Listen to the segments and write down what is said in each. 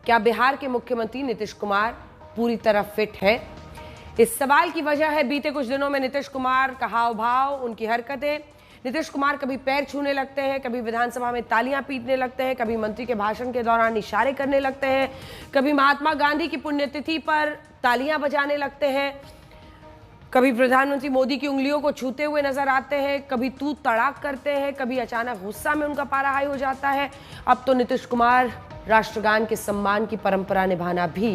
क्या बिहार के मुख्यमंत्री नीतीश कुमार पूरी तरह फिट है? इस सवाल की वजह है बीते कुछ दिनों में नीतीश कुमार का हाव भाव, उनकी हरकतें। नीतीश कुमार कभी पैर छूने लगते हैं, कभी विधानसभा में तालियां पीटने लगते हैं, कभी मंत्री के भाषण के दौरान इशारे करने लगते हैं, कभी महात्मा गांधी की पुण्यतिथि पर तालियां बजाने लगते हैं, कभी प्रधानमंत्री मोदी की उंगलियों को छूते हुए नजर आते हैं, कभी तू तड़ाक करते हैं, कभी अचानक गुस्सा में उनका पारा हाई हो जाता है। अब तो नीतीश कुमार राष्ट्रगान के सम्मान की परंपरा निभाना भी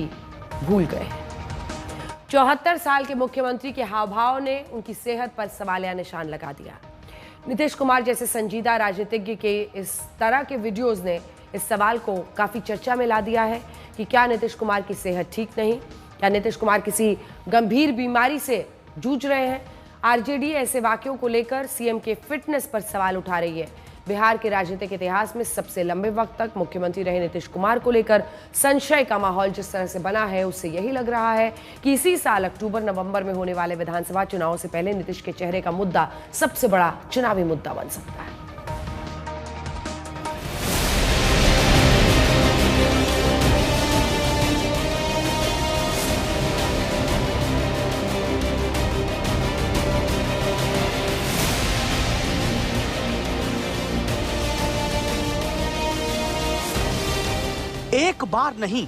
भूल गए हैं। 74 साल के मुख्यमंत्री के हाव भाव ने उनकी सेहत पर सवालिया निशान लगा दिया। नीतीश कुमार जैसे संजीदा राजनीतिज्ञ के इस तरह के वीडियोस ने इस सवाल को काफी चर्चा में ला दिया है कि क्या नीतीश कुमार की सेहत ठीक नहीं, क्या नीतीश कुमार किसी गंभीर बीमारी से जूझ रहे हैं। आरजेडी ऐसे वाक्यों को लेकर सीएम के फिटनेस पर सवाल उठा रही है। बिहार के राजनीतिक इतिहास में सबसे लंबे वक्त तक मुख्यमंत्री रहे नीतीश कुमार को लेकर संशय का माहौल जिस तरह से बना है, उससे यही लग रहा है कि इसी साल अक्टूबर-नवंबर में होने वाले विधानसभा चुनाव से पहले नीतीश के चेहरे का मुद्दा सबसे बड़ा चुनावी मुद्दा बन सकता है। एक बार नहीं,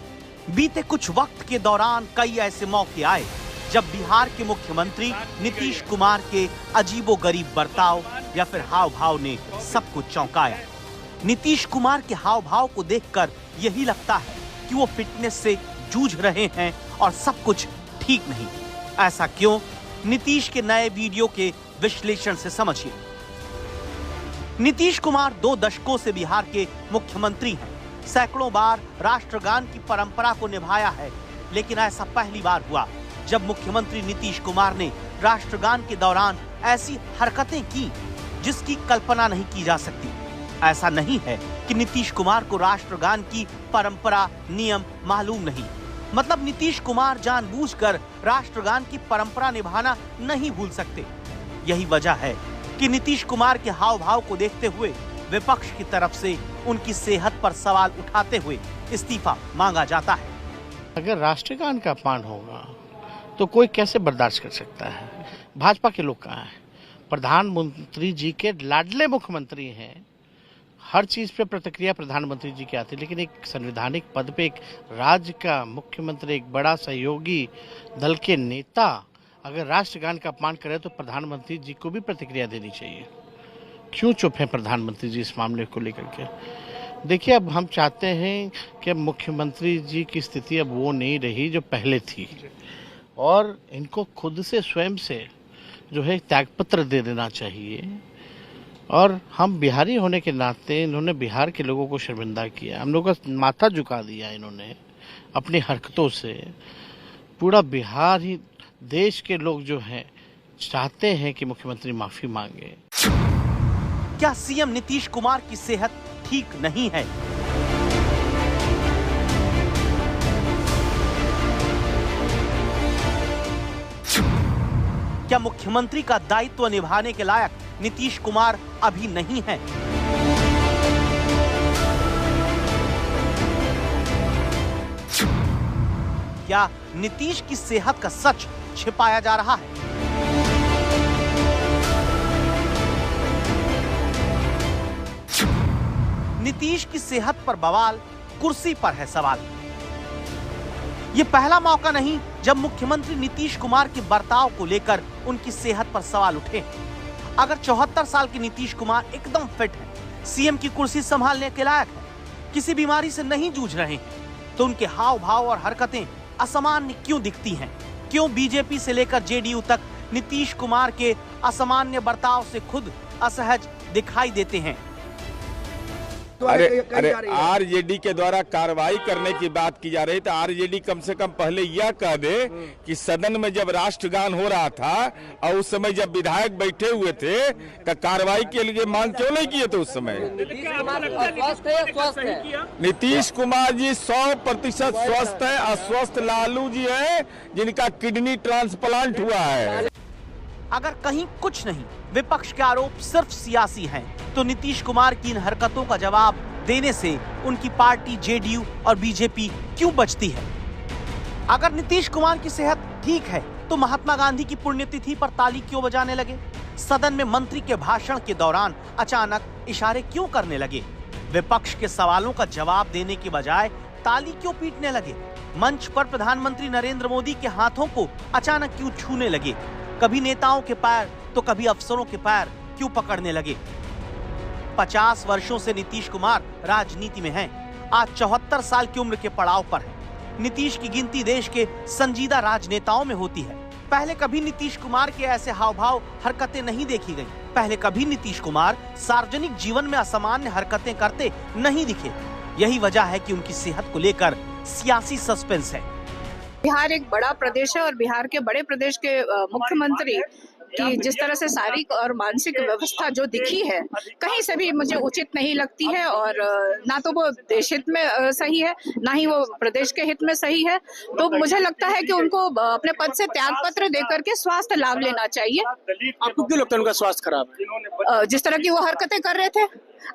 बीते कुछ वक्त के दौरान कई ऐसे मौके आए जब बिहार के मुख्यमंत्री नीतीश कुमार के अजीबोगरीब बर्ताव या फिर हाव भाव ने सबको चौंकाया। नीतीश कुमार के हाव भाव को देखकर यही लगता है कि वो फिटनेस से जूझ रहे हैं और सब कुछ ठीक नहीं। ऐसा क्यों? नीतीश के नए वीडियो के विश्लेषण से समझिए। नीतीश कुमार 2 दशकों से बिहार के मुख्यमंत्री हैं। सैकड़ों बार राष्ट्रगान की परंपरा को निभाया है, लेकिन ऐसा पहली बार हुआ जब मुख्यमंत्री नीतीश कुमार ने राष्ट्रगान के दौरान ऐसी हरकतें की जिसकी कल्पना नहीं की जा सकती। ऐसा नहीं है कि नीतीश कुमार को राष्ट्रगान की परंपरा, नियम मालूम नहीं। मतलब नीतीश कुमार जानबूझकर राष्ट्रगान की परंपरा निभाना नहीं भूल सकते। यही वजह है कि नीतीश कुमार के हाव भाव को देखते हुए विपक्ष की तरफ से उनकी सेहत पर सवाल उठाते हुए इस्तीफा मांगा जाता है। अगर राष्ट्रगान का अपमान होगा तो कोई कैसे बर्दाश्त कर सकता है? भाजपा के लोग कहाँ हैं? प्रधानमंत्री जी के लाडले मुख्यमंत्री हैं। हर चीज पे प्रतिक्रिया प्रधानमंत्री जी की आती है, लेकिन एक संवैधानिक पद पे एक राज्य का मुख्यमंत्री, एक बड़ा सहयोगी दल के नेता अगर राष्ट्रगान का अपमान करे तो प्रधानमंत्री जी को भी प्रतिक्रिया देनी चाहिए। क्यों चुप हैं प्रधानमंत्री जी इस मामले को लेकर के? देखिए, अब हम चाहते हैं कि मुख्यमंत्री जी की स्थिति अब वो नहीं रही जो पहले थी, और इनको खुद से स्वयं से जो है त्यागपत्र दे देना चाहिए। और हम बिहारी होने के नाते इन्होंने बिहार के लोगों को शर्मिंदा किया, हम लोगों का माथा झुका दिया इन्होंने अपनी हरकतों से। पूरा बिहार ही, देश के लोग जो हैं चाहते हैं कि मुख्यमंत्री माफी मांगे। क्या सीएम नीतीश कुमार की सेहत ठीक नहीं है? क्या मुख्यमंत्री का दायित्व निभाने के लायक नीतीश कुमार अभी नहीं है? क्या नीतीश की सेहत का सच छिपाया जा रहा है? नीतीश की सेहत पर बवाल, कुर्सी पर है सवाल। ये पहला मौका नहीं जब मुख्यमंत्री नीतीश कुमार के बर्ताव को लेकर उनकी सेहत पर सवाल उठे। अगर 74 साल के नीतीश कुमार एकदम फिट हैं, सीएम की कुर्सी संभालने के लायक हैं, किसी बीमारी से नहीं जूझ रहे हैं, तो उनके हाव भाव और हरकतें असामान्य क्यों दिखती हैं? क्यों बीजेपी से लेकर जेडीयू तक नीतीश कुमार के असामान्य बर्ताव से खुद असहज दिखाई देते हैं? अरे आरजेडी के द्वारा कार्रवाई करने की बात की जा रही, तो आरजेडी कम से कम पहले यह कह दे कि सदन में जब राष्ट्रगान हो रहा था और उस समय जब विधायक बैठे हुए थे तो कार्रवाई के लिए मांग क्यों नहीं किए थे उस समय? नीतीश कुमार जी 100% स्वस्थ है। अस्वस्थ लालू जी है जिनका किडनी ट्रांसप्लांट हुआ है। अगर कहीं कुछ नहीं, विपक्ष के आरोप सिर्फ सियासी हैं, तो नीतीश कुमार की इन हरकतों का जवाब देने से उनकी पार्टी जेडीयू और बीजेपी क्यों बचती है? अगर नीतीश कुमार की सेहत ठीक है तो महात्मा गांधी की पुण्यतिथि पर ताली क्यों बजाने लगे? सदन में मंत्री के भाषण के दौरान अचानक इशारे क्यों करने लगे? विपक्ष के सवालों का जवाब देने के बजाय ताली क्यों पीटने लगे? मंच पर प्रधानमंत्री नरेंद्र मोदी के हाथों को अचानक क्यों छूने लगे? कभी नेताओं के पैर तो कभी अफसरों के पैर क्यों पकड़ने लगे? 50 वर्षों से नीतीश कुमार राजनीति में हैं। आज 74 साल की उम्र के पड़ाव पर है। नीतीश की गिनती देश के संजीदा राजनेताओं में होती है। पहले कभी नीतीश कुमार के ऐसे हाव भाव हरकतें नहीं देखी गईं। पहले कभी नीतीश कुमार सार्वजनिक जीवन में असामान्य हरकतें करते नहीं दिखे। यही वजह है कि उनकी सेहत को लेकर सियासी सस्पेंस है। बिहार एक बड़ा प्रदेश है और बिहार के बड़े प्रदेश के मुख्यमंत्री की जिस तरह से शारीरिक और मानसिक व्यवस्था जो दिखी है, कहीं से भी मुझे उचित नहीं लगती है। और ना तो वो देश हित में सही है, ना ही वो प्रदेश के हित में सही है। तो मुझे लगता है कि उनको अपने पद से त्याग पत्र देकर के स्वास्थ्य लाभ लेना चाहिए। आपको क्यों लगता है उनका स्वास्थ्य खराब है? जिस तरह की वो हरकतें कर रहे थे,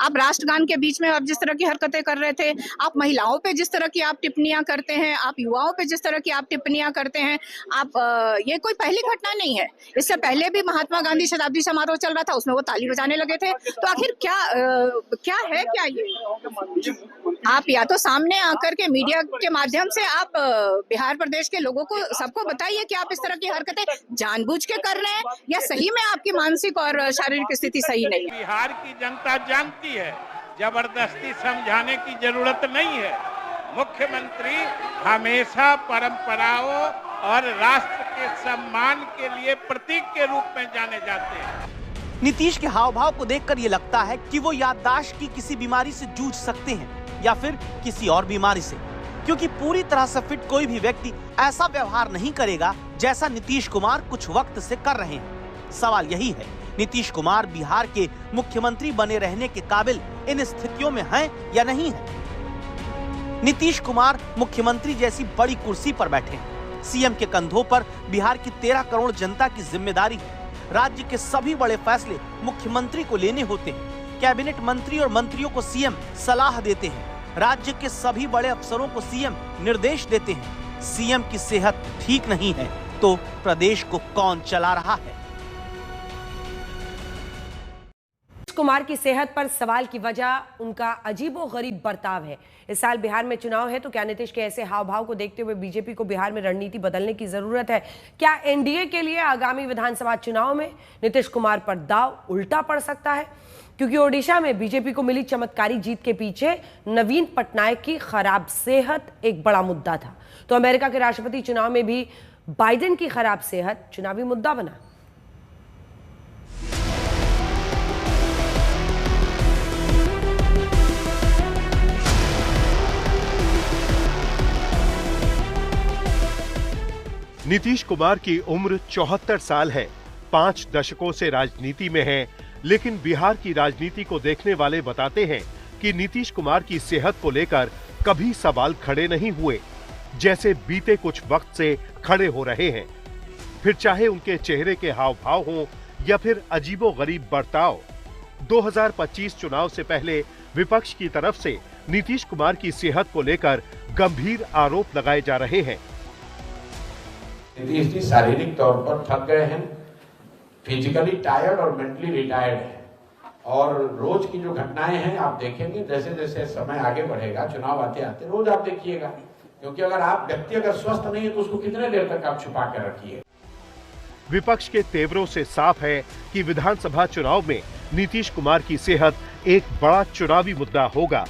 आप राष्ट्रगान के बीच में आप जिस तरह की हरकतें कर रहे थे, आप महिलाओं पे जिस तरह की आप टिप्पणियां करते हैं, आप युवाओं पे जिस तरह की आप टिप्पणियां करते हैं, आप ये कोई पहली घटना नहीं है। इससे पहले भी महात्मा गांधी शताब्दी समारोह चल रहा था, उसमें वो ताली बजाने लगे थे। तो आखिर क्या है ये? आप या तो सामने आकर के मीडिया के माध्यम से आप बिहार प्रदेश के लोगों को सबको बताइए कि आप इस तरह की हरकतें जानबूझ के कर रहे हैं या सही में आपकी मानसिक और शारीरिक स्थिति सही नहीं है। बिहार की जनता जानती है, जबरदस्ती समझाने की जरूरत नहीं है। मुख्यमंत्री हमेशा परंपराओं और राष्ट्र के सम्मान के लिए प्रतीक के रूप में जाने जाते हैं। नीतीश के हाव भाव को देखकर ये लगता है कि वो याददाश्त की किसी बीमारी से जूझ सकते हैं या फिर किसी और बीमारी से, क्योंकि पूरी तरह से फिट कोई भी व्यक्ति ऐसा व्यवहार नहीं करेगा जैसा नीतीश कुमार कुछ वक्त से कर रहे हैं। सवाल यही है, नीतीश कुमार बिहार के मुख्यमंत्री बने रहने के काबिल इन स्थितियों में हैं या नहीं हैं? नीतीश कुमार मुख्यमंत्री जैसी बड़ी कुर्सी पर बैठे हैं। सीएम के कंधों पर बिहार की 13 करोड़ जनता की जिम्मेदारी है। राज्य के सभी बड़े फैसले मुख्यमंत्री को लेने होते हैं। कैबिनेट मंत्री और मंत्रियों को सीएम सलाह देते हैं। राज्य के सभी बड़े अफसरों को सीएम निर्देश देते हैं। सीएम की सेहत ठीक नहीं है तो प्रदेश को कौन चला रहा है? कुमार की सेहत पर सवाल की वजह उनका अजीबोगरीब बर्ताव है। इस साल बिहार में चुनाव है तो क्या नीतीश के ऐसे हाव भाव को देखते हुए बीजेपी को बिहार में रणनीति बदलने की जरूरत है? क्या एनडीए के लिए आगामी विधानसभा चुनाव में नीतीश कुमार पर दाव उल्टा पड़ सकता है? क्योंकि ओडिशा में बीजेपी को मिली चमत्कारी जीत के पीछे नवीन पटनायक की खराब सेहत एक बड़ा मुद्दा था, तो अमेरिका के राष्ट्रपति चुनाव में भी बाइडेन की खराब सेहत चुनावी मुद्दा बना। नीतीश कुमार की उम्र 74 साल है। 5 दशकों से राजनीति में हैं, लेकिन बिहार की राजनीति को देखने वाले बताते हैं कि नीतीश कुमार की सेहत को लेकर कभी सवाल खड़े नहीं हुए, जैसे बीते कुछ वक्त से खड़े हो रहे हैं। फिर चाहे उनके चेहरे के हाव भाव हों या फिर अजीबोगरीब बर्ताव। 2025 चुनाव से पहले विपक्ष की तरफ से नीतीश कुमार की सेहत को लेकर गंभीर आरोप लगाए जा रहे हैं। नीतीश जी शारीरिक तौर पर थक गए हैं, फिजिकली टायर्ड और मेंटली रिटायर्ड हैं, और रोज की जो घटनाएं हैं आप देखेंगे जैसे जैसे समय आगे बढ़ेगा, चुनाव आते आते रोज आप देखिएगा, क्योंकि अगर आप व्यक्ति अगर स्वस्थ नहीं है तो उसको कितने देर तक आप छुपा कर रखिए। विपक्ष के तेवरों से साफ है कि विधानसभा चुनाव में नीतीश कुमार की सेहत एक बड़ा चुनावी मुद्दा होगा,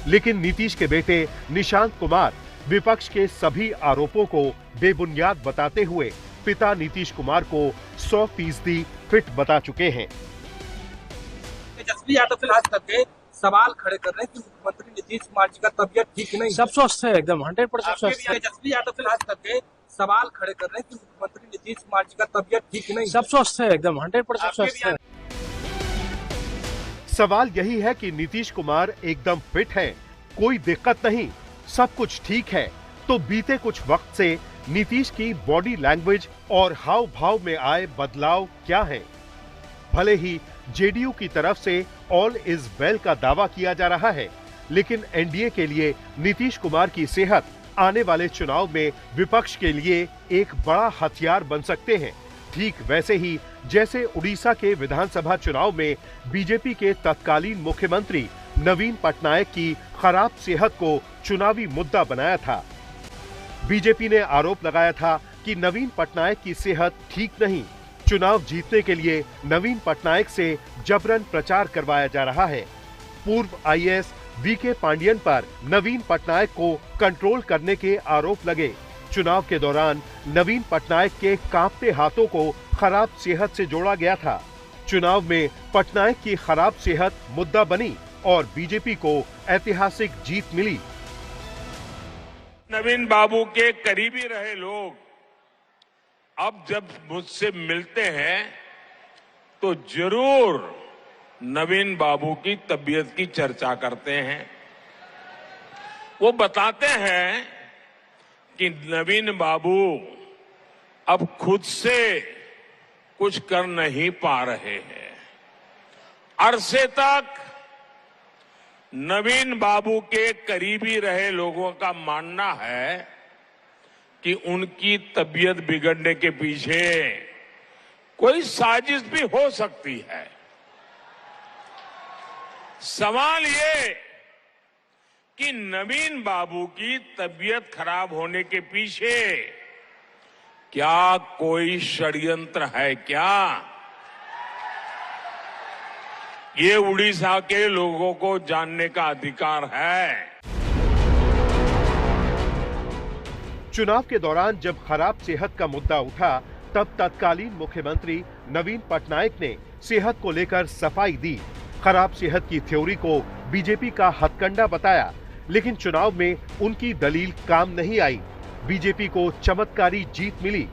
लेकिन नीतीश के बेटे निशांत कुमार विपक्ष के सभी आरोपों को बेबुनियाद बताते हुए पिता नीतीश कुमार को 100% फिट बता चुके हैं। तेजस्वी यादव फिलहाल करके सवाल खड़े कर रहे हैं कि मुख्यमंत्री नीतीश कुमार जी का तबियत ठीक नहीं, सब स्वस्थ है, एकदम 100% स्वस्थ है। तेजस्वी यादव फिलहाल करके सवाल खड़े कर रहे हैं कि मुख्यमंत्री नीतीश कुमार जी का तबियत ठीक नहीं, सब स्वस्थ है, एकदम 100% स्वस्थ है। सवाल यही है कि नीतीश कुमार एकदम फिट हैं, कोई दिक्कत नहीं, सब कुछ ठीक है, तो बीते कुछ वक्त से नीतीश की बॉडी लैंग्वेज और हाव भाव में आए बदलाव क्या है? भले ही जेडीयू की तरफ से ऑल इज वेल का दावा किया जा रहा है, लेकिन एनडीए के लिए नीतीश कुमार की सेहत आने वाले चुनाव में विपक्ष के लिए एक बड़ा हथियार बन सकते हैं। ठीक वैसे ही जैसे उड़ीसा के विधानसभा चुनाव में बीजेपी के तत्कालीन मुख्यमंत्री नवीन पटनायक की खराब सेहत को चुनावी मुद्दा बनाया था। बीजेपी ने आरोप लगाया था कि नवीन पटनायक की सेहत ठीक नहीं। चुनाव जीतने के लिए नवीन पटनायक से जबरन प्रचार करवाया जा रहा है। पूर्व आईएएस वीके पांडियन पर नवीन पटनायक को कंट्रोल करने के आरोप लगे। चुनाव के दौरान नवीन पटनायक के कांपते हाथों को खराब सेहत से जोड़ा गया था। चुनाव में पटनायक की खराब सेहत मुद्दा बनी और बीजेपी को ऐतिहासिक जीत मिली। नवीन बाबू के करीबी रहे लोग अब जब मुझसे मिलते हैं तो जरूर नवीन बाबू की तबीयत की चर्चा करते हैं। वो बताते हैं कि नवीन बाबू अब खुद से कुछ कर नहीं पा रहे हैं। अरसे तक नवीन बाबू के करीबी रहे लोगों का मानना है कि उनकी तबीयत बिगड़ने के पीछे कोई साजिश भी हो सकती है। सवाल ये कि नवीन बाबू की तबीयत खराब होने के पीछे क्या कोई षड्यंत्र है क्या? ये उड़ीसा के लोगों को जानने का अधिकार है। चुनाव के दौरान जब खराब सेहत का मुद्दा उठा तब तत्कालीन मुख्यमंत्री नवीन पटनायक ने सेहत को लेकर सफाई दी। खराब सेहत की थ्योरी को बीजेपी का हथकंडा बताया, लेकिन चुनाव में उनकी दलील काम नहीं आई। बीजेपी को चमत्कारी जीत मिली।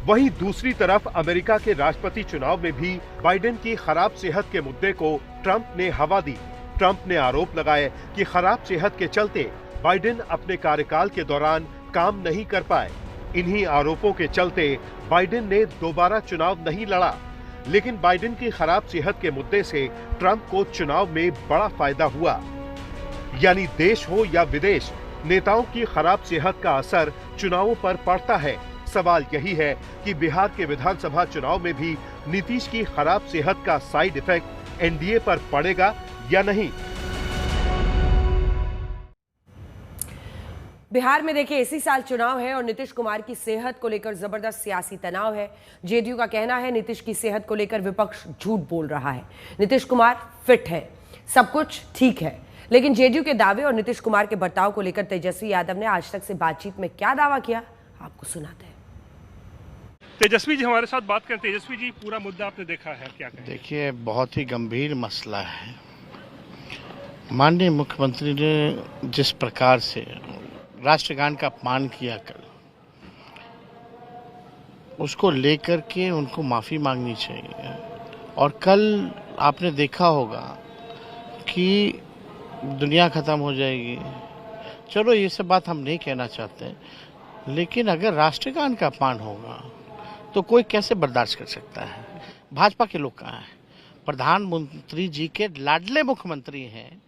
वहीं दूसरी तरफ अमेरिका के राष्ट्रपति चुनाव में भी बाइडेन की खराब सेहत के मुद्दे को ट्रंप ने हवा दी। ट्रंप ने आरोप लगाए कि खराब सेहत के चलते बाइडेन अपने कार्यकाल के दौरान काम नहीं कर पाए। इन्हीं आरोपों के चलते बाइडेन ने दोबारा चुनाव नहीं लड़ा। लेकिन बाइडेन की खराब सेहत के मुद्दे से ट्रंप को चुनाव में बड़ा फायदा हुआ। यानी देश हो या विदेश, नेताओं की खराब सेहत का असर चुनावों पर पड़ता है। सवाल यही है कि बिहार के विधानसभा चुनाव में भी नीतीश की खराब सेहत का साइड इफेक्ट एनडीए पर पड़ेगा या नहीं। बिहार में देखिए इसी साल चुनाव है और नीतीश कुमार की सेहत को लेकर जबरदस्त सियासी तनाव है। जेडीयू का कहना है नीतीश की सेहत को लेकर विपक्ष झूठ बोल रहा है। नीतीश कुमार फिट है, सब कुछ ठीक है, लेकिन जेडीयू के दावे और नीतीश कुमार के बर्ताव को लेकर तेजस्वी यादव ने आज तक से बातचीत में क्या दावा किया, आपको सुनाते हैं। तेजस्वी जी हमारे साथ बात करें। तेजस्वी जी, पूरा मुद्दा आपने देखा है, क्या कहें? देखिए, बहुत ही गंभीर मसला है। माननीय मुख्यमंत्री ने जिस प्रकार से राष्ट्रगान का अपमान किया कल, उसको लेकर के उनको माफ़ी मांगनी चाहिए। और कल आपने देखा होगा कि दुनिया ख़त्म हो जाएगी। चलो, ये सब बात हम नहीं कहना चाहते, लेकिन अगर राष्ट्रगान का अपमान होगा तो कोई कैसे बर्दाश्त कर सकता है? भाजपा के लोग कहाँ हैं? प्रधानमंत्री जी के लाडले मुख्यमंत्री हैं।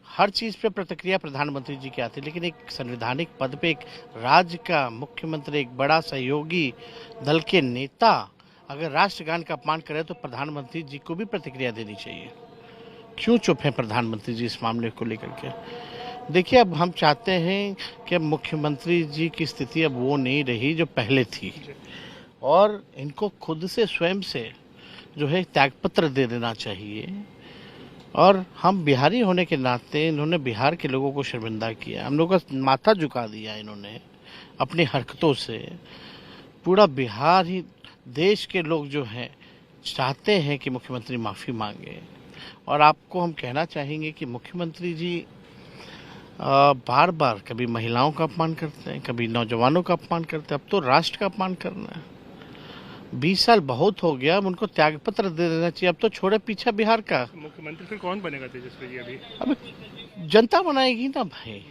हर चीज़ पे प्रतिक्रिया प्रधानमंत्री जी की आती है, लेकिन एक संवैधानिक पद पे एक राज्य का मुख्यमंत्री, एक बड़ा सहयोगी दल के नेता अगर राष्ट्रगान का अपमान करे तो प्रधानमंत्री जी को भी प्रतिक्रिया देनी चाहिए। क्यों चुप हैं प्रधानमंत्री जी इस मामले को लेकर के? देखिए, अब हम चाहते हैं कि अब मुख्यमंत्री जी की स्थिति अब वो नहीं रही जो पहले थी, और इनको खुद से स्वयं से जो है त्यागपत्र दे देना चाहिए। और हम बिहारी होने के नाते इन्होंने बिहार के लोगों को शर्मिंदा किया, हम लोगों का माथा झुका दिया इन्होंने अपनी हरकतों से। पूरा बिहार ही, देश के लोग जो हैं चाहते हैं कि मुख्यमंत्री माफ़ी मांगे। और आपको हम कहना चाहेंगे कि मुख्यमंत्री जी बार बार कभी महिलाओं का अपमान करते हैं, कभी नौजवानों का अपमान करते हैं, अब तो राष्ट्र का अपमान करना है। 20 साल बहुत हो गया, अब उनको त्यागपत्र दे देना चाहिए। अब तो छोड़े पीछा बिहार का। मुख्यमंत्री फिर कौन बनेगा तेजस्वी जी? अब जनता बनाएगी ना भाई।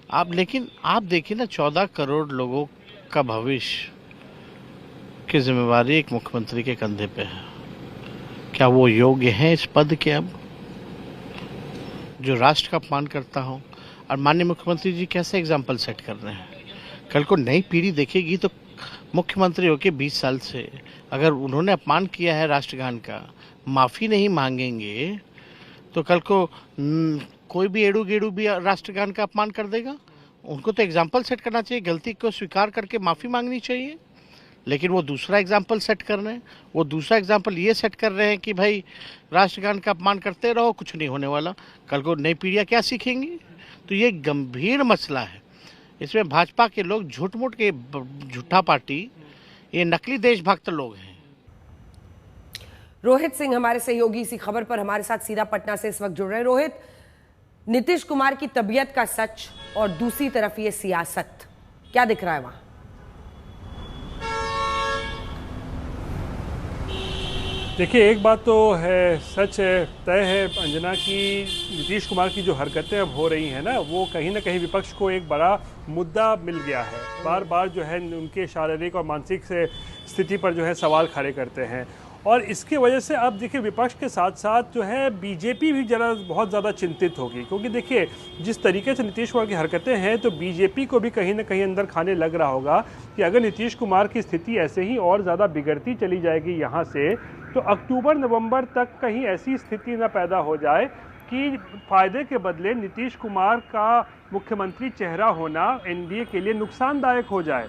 आप लेकिन आप देखिए ना, 14 करोड़ लोगों का भविष्य की जिम्मेवारी एक मुख्यमंत्री के कंधे पे है। क्या वो योग्य हैं इस पद के? अब जो राष्ट्र का अपमान करता हो। और माननीय मुख्यमंत्री जी कैसे एग्जाम्पल सेट कर रहे हैं। कल को नई पीढ़ी देखेगी तो मुख्यमंत्री होके 20 साल से अगर उन्होंने अपमान किया है राष्ट्रगान का, माफ़ी नहीं मांगेंगे तो कल को कोई भी एड़ू गेड़ू भी राष्ट्रगान का अपमान कर देगा। उनको तो एग्जाम्पल सेट करना चाहिए, गलती को स्वीकार करके माफ़ी मांगनी चाहिए। लेकिन वो दूसरा एग्जाम्पल सेट कर रहे हैं। वो दूसरा एग्जाम्पल ये सेट कर रहे हैं कि भाई राष्ट्रगान का अपमान करते रहो, कुछ नहीं होने वाला। कल को नई पीढ़ियाँ क्या सीखेंगी? तो ये गंभीर मसला है। इसमें भाजपा के लोग झूठ-मूठ के झूठा पार्टी, ये नकली देशभक्त लोग हैं। रोहित सिंह हमारे सहयोगी इसी खबर पर हमारे साथ सीधा पटना से इस वक्त जुड़ रहे हैं। रोहित, नीतीश कुमार की तबीयत का सच और दूसरी तरफ ये सियासत, क्या दिख रहा है वहां? देखिए, एक बात तो है, सच है, तय है अंजना की नीतीश कुमार की जो हरकतें अब हो रही हैं ना कहीं विपक्ष को एक बड़ा मुद्दा मिल गया है। बार बार जो है उनके शारीरिक और मानसिक स्थिति पर जो है सवाल खड़े करते हैं। और इसकी वजह से अब देखिए विपक्ष के साथ साथ जो है बीजेपी भी बहुत ज़्यादा चिंतित होगी, क्योंकि देखिए जिस तरीके से नीतीश कुमार की हरकतें हैं तो बीजेपी को भी कहीं ना कहीं अंदर खाने लग रहा होगा कि अगर नीतीश कुमार की स्थिति ऐसे ही और ज़्यादा बिगड़ती चली जाएगी यहाँ से, तो अक्टूबर नवंबर तक कहीं ऐसी स्थिति न पैदा हो जाए कि फ़ायदे के बदले नीतीश कुमार का मुख्यमंत्री चेहरा होना एनडीए के लिए नुकसानदायक हो जाए।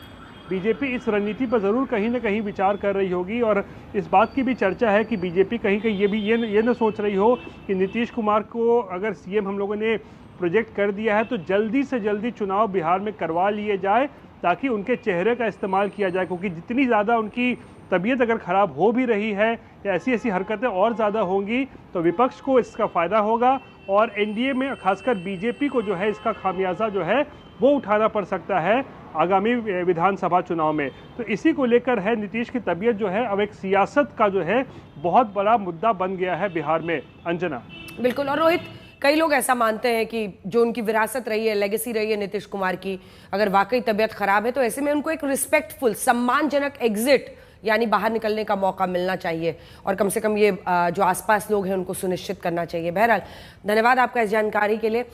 बीजेपी इस रणनीति पर ज़रूर कहीं ना कहीं विचार कर रही होगी। और इस बात की भी चर्चा है कि बीजेपी कहीं ये न सोच रही हो कि नीतीश कुमार को अगर सीएम हम लोगों ने प्रोजेक्ट कर दिया है तो जल्दी से जल्दी चुनाव बिहार में करवा लिए जाए, ताकि उनके चेहरे का इस्तेमाल किया जाए। क्योंकि जितनी ज़्यादा उनकी तबीयत अगर ख़राब हो भी रही है या ऐसी हरकतें और ज़्यादा होंगी तो विपक्ष को इसका फ़ायदा होगा और एनडीए में खासकर बीजेपी को जो है इसका खामियाजा जो है वो उठाना पड़ सकता है आगामी विधानसभा चुनाव में। तो इसी को लेकर है नीतीश की तबीयत जो है अब एक सियासत का जो है बहुत बड़ा मुद्दा बन गया है बिहार में। अंजना, बिल्कुल। और रोहित, कई लोग ऐसा मानते हैं कि जो उनकी विरासत रही है, लेगेसी रही है नीतीश कुमार की, अगर वाकई तबीयत खराब है तो ऐसे में उनको एक रिस्पेक्टफुल, सम्मानजनक एग्जिट यानी बाहर निकलने का मौका मिलना चाहिए और कम से कम ये जो आसपास लोग हैं उनको सुनिश्चित करना चाहिए। बहरहाल, धन्यवाद आपका इस जानकारी के लिए।